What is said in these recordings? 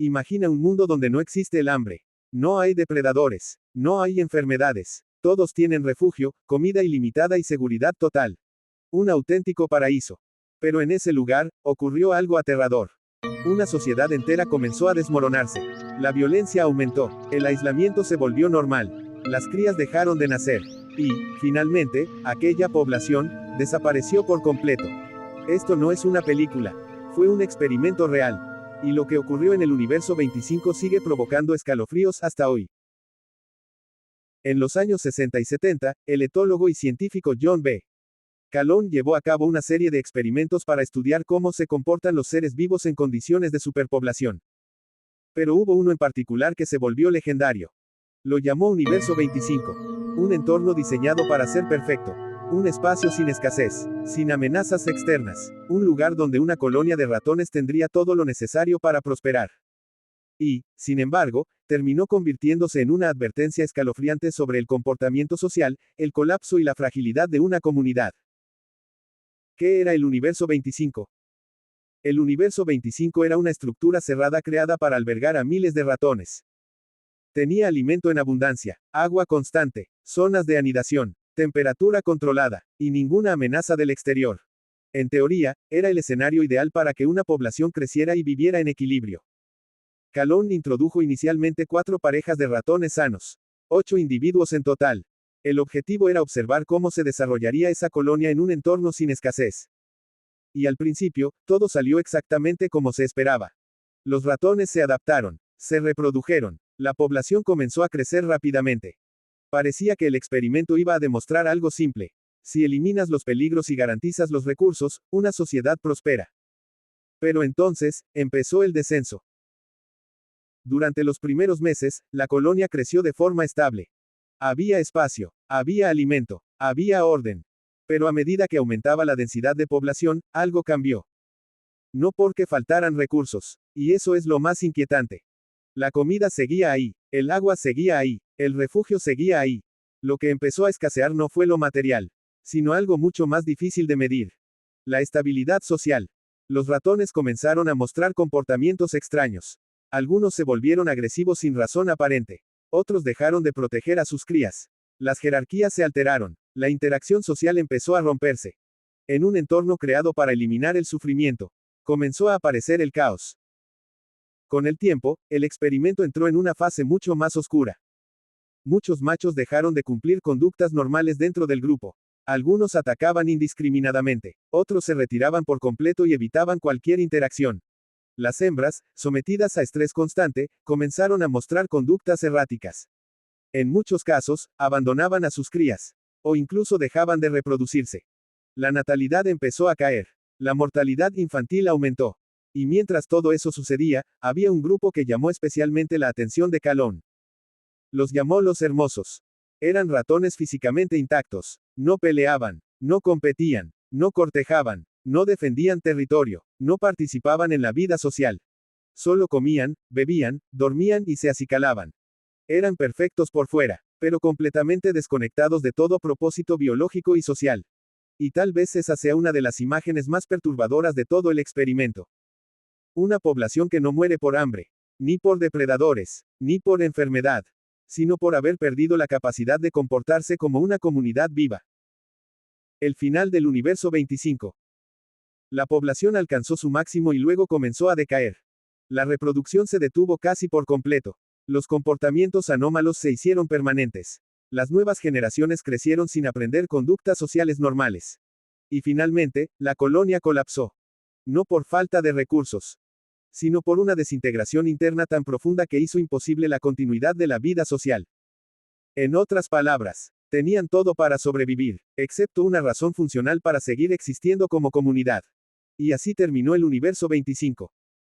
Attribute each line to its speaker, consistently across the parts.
Speaker 1: Imagina un mundo donde no existe el hambre. No hay depredadores. No hay enfermedades. Todos tienen refugio, comida ilimitada y seguridad total. Un auténtico paraíso. Pero en ese lugar, ocurrió algo aterrador. Una sociedad entera comenzó a desmoronarse. La violencia aumentó. El aislamiento se volvió normal. Las crías dejaron de nacer. Y, finalmente, aquella población, desapareció por completo. Esto no es una película. Fue un experimento real. Y lo que ocurrió en el universo 25 sigue provocando escalofríos hasta hoy. En los años 60 y 70, el etólogo y científico John B. Calhoun llevó a cabo una serie de experimentos para estudiar cómo se comportan los seres vivos en condiciones de superpoblación. Pero hubo uno en particular que se volvió legendario. Lo llamó Universo 25. Un entorno diseñado para ser perfecto. Un espacio sin escasez, sin amenazas externas. Un lugar donde una colonia de ratones tendría todo lo necesario para prosperar. Y, sin embargo, terminó convirtiéndose en una advertencia escalofriante sobre el comportamiento social, el colapso y la fragilidad de una comunidad. ¿Qué era el Universo 25? El Universo 25 era una estructura cerrada creada para albergar a miles de ratones. Tenía alimento en abundancia, agua constante, zonas de anidación, temperatura controlada, y ninguna amenaza del exterior. En teoría, era el escenario ideal para que una población creciera y viviera en equilibrio. Calhoun introdujo inicialmente 4 parejas de ratones sanos. 8 individuos en total. El objetivo era observar cómo se desarrollaría esa colonia en un entorno sin escasez. Y al principio, todo salió exactamente como se esperaba. Los ratones se adaptaron, se reprodujeron, la población comenzó a crecer rápidamente. Parecía que el experimento iba a demostrar algo simple. Si eliminas los peligros y garantizas los recursos, una sociedad prospera. Pero entonces, empezó el descenso. Durante los primeros meses, la colonia creció de forma estable. Había espacio, había alimento, había orden. Pero a medida que aumentaba la densidad de población, algo cambió. No porque faltaran recursos. Y eso es lo más inquietante. La comida seguía ahí, el agua seguía ahí, el refugio seguía ahí. Lo que empezó a escasear no fue lo material, sino algo mucho más difícil de medir. La estabilidad social. Los ratones comenzaron a mostrar comportamientos extraños. Algunos se volvieron agresivos sin razón aparente. Otros dejaron de proteger a sus crías. Las jerarquías se alteraron. La interacción social empezó a romperse. En un entorno creado para eliminar el sufrimiento, comenzó a aparecer el caos. Con el tiempo, el experimento entró en una fase mucho más oscura. Muchos machos dejaron de cumplir conductas normales dentro del grupo. Algunos atacaban indiscriminadamente. Otros se retiraban por completo y evitaban cualquier interacción. Las hembras, sometidas a estrés constante, comenzaron a mostrar conductas erráticas. En muchos casos, abandonaban a sus crías. O incluso dejaban de reproducirse. La natalidad empezó a caer. La mortalidad infantil aumentó. Y mientras todo eso sucedía, había un grupo que llamó especialmente la atención de Calhoun. Los llamó los hermosos. Eran ratones físicamente intactos. No peleaban. No competían. No cortejaban. No defendían territorio, no participaban en la vida social. Solo comían, bebían, dormían y se acicalaban. Eran perfectos por fuera, pero completamente desconectados de todo propósito biológico y social. Y tal vez esa sea una de las imágenes más perturbadoras de todo el experimento. Una población que no muere por hambre, ni por depredadores, ni por enfermedad, sino por haber perdido la capacidad de comportarse como una comunidad viva. El final del Universo 25. La población alcanzó su máximo y luego comenzó a decaer. La reproducción se detuvo casi por completo. Los comportamientos anómalos se hicieron permanentes. Las nuevas generaciones crecieron sin aprender conductas sociales normales. Y finalmente, la colonia colapsó. No por falta de recursos, sino por una desintegración interna tan profunda que hizo imposible la continuidad de la vida social. En otras palabras, tenían todo para sobrevivir, excepto una razón funcional para seguir existiendo como comunidad. Y así terminó el Universo 25.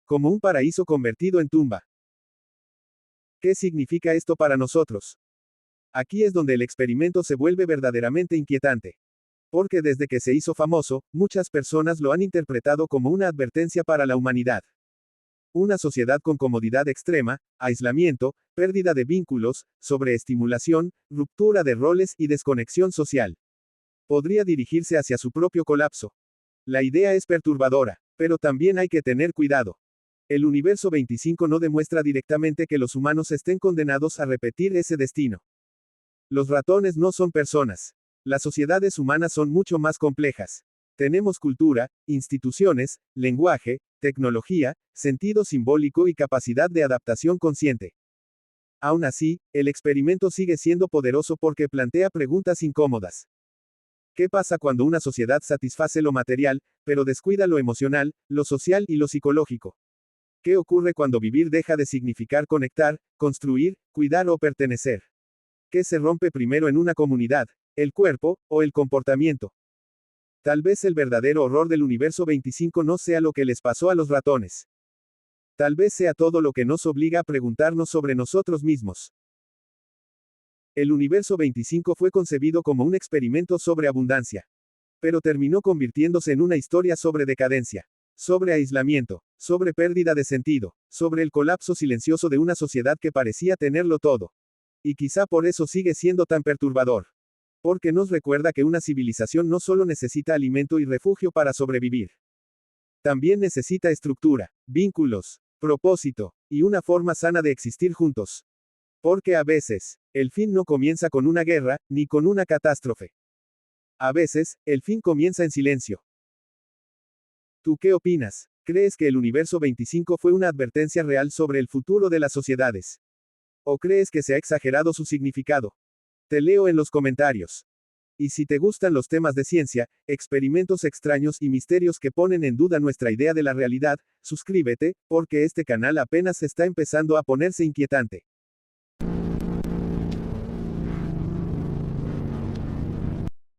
Speaker 1: Como un paraíso convertido en tumba. ¿Qué significa esto para nosotros? Aquí es donde el experimento se vuelve verdaderamente inquietante. Porque desde que se hizo famoso, muchas personas lo han interpretado como una advertencia para la humanidad. Una sociedad con comodidad extrema, aislamiento, pérdida de vínculos, sobreestimulación, ruptura de roles y desconexión social. Podría dirigirse hacia su propio colapso. La idea es perturbadora, pero también hay que tener cuidado. El universo 25 no demuestra directamente que los humanos estén condenados a repetir ese destino. Los ratones no son personas. Las sociedades humanas son mucho más complejas. Tenemos cultura, instituciones, lenguaje, tecnología, sentido simbólico y capacidad de adaptación consciente. Aún así, el experimento sigue siendo poderoso porque plantea preguntas incómodas. ¿Qué pasa cuando una sociedad satisface lo material, pero descuida lo emocional, lo social y lo psicológico? ¿Qué ocurre cuando vivir deja de significar conectar, construir, cuidar o pertenecer? ¿Qué se rompe primero en una comunidad, el cuerpo, o el comportamiento? Tal vez el verdadero horror del universo 25 no sea lo que les pasó a los ratones. Tal vez sea todo lo que nos obliga a preguntarnos sobre nosotros mismos. El universo 25 fue concebido como un experimento sobre abundancia. Pero terminó convirtiéndose en una historia sobre decadencia, sobre aislamiento, sobre pérdida de sentido, sobre el colapso silencioso de una sociedad que parecía tenerlo todo. Y quizá por eso sigue siendo tan perturbador. Porque nos recuerda que una civilización no solo necesita alimento y refugio para sobrevivir. También necesita estructura, vínculos, propósito, y una forma sana de existir juntos. Porque a veces, el fin no comienza con una guerra, ni con una catástrofe. A veces, el fin comienza en silencio. ¿Tú qué opinas? ¿Crees que el universo 25 fue una advertencia real sobre el futuro de las sociedades? ¿O crees que se ha exagerado su significado? Te leo en los comentarios. Y si te gustan los temas de ciencia, experimentos extraños y misterios que ponen en duda nuestra idea de la realidad, suscríbete, porque este canal apenas está empezando a ponerse inquietante.